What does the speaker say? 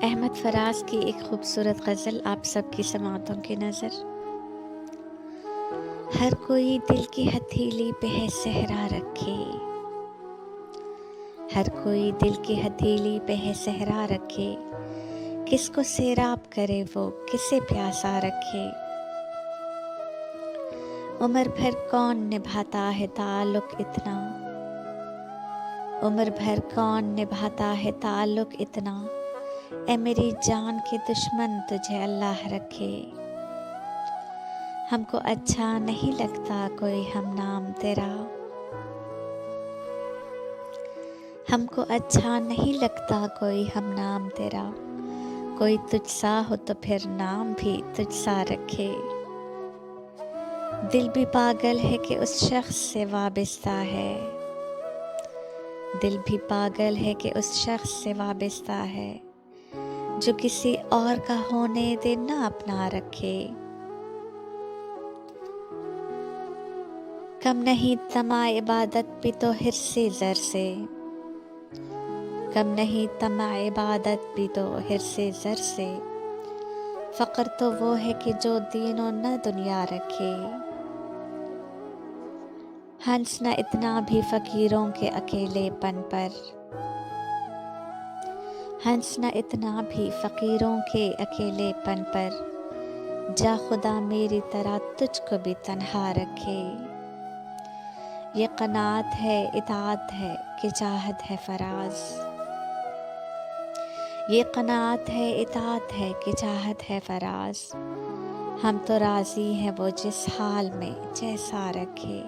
احمد فراز کی ایک خوبصورت غزل آپ سب کی سماعتوں کی نظر۔ ہر کوئی دل کی ہتھیلی پہ ہے صحرا رکھے، ہر کوئی دل کی ہتھیلی پہ ہے صحرا رکھے، کس کو سیراب کرے وہ کسے پیاسا رکھے۔ عمر بھر کون نبھاتا ہے تعلق اتنا، عمر بھر کون نبھاتا ہے تعلق اتنا، اے میری جان کے دشمن تجھے اللہ رکھے۔ ہم کو اچھا نہیں لگتا کوئی ہم نام تیرا، ہم کو اچھا نہیں لگتا کوئی ہم نام تیرا، کوئی تجھ سا ہو تو پھر نام بھی تجھ سا رکھے۔ دل بھی پاگل ہے کہ اس شخص سے وابستہ ہے، دل بھی پاگل ہے کہ اس شخص سے وابستہ ہے، جو کسی اور کا ہونے دے نہ اپنا رکھے۔ کم نہیں طمع عبادت بھی تو حرص زر سے، کم نہیں طمع عبادت بھی تو حرص زر سے، فقر تو وہ ہے کہ جو دین و نہ دنیا رکھے۔ ہنسنا اتنا بھی فقیروں کے اکیلے پن پر، ہنسنا اتنا بھی فقیروں کے اکیلے پن پر، جا خدا میری طرح تجھ کو بھی تنہا رکھے۔ یہ قناعت ہے اطاعت ہے کہ چاہت ہے فراز، یہ قناعت ہے اطاعت ہے کہ چاہت ہے فراز، ہم تو راضی ہیں وہ جس حال میں جیسا رکھے۔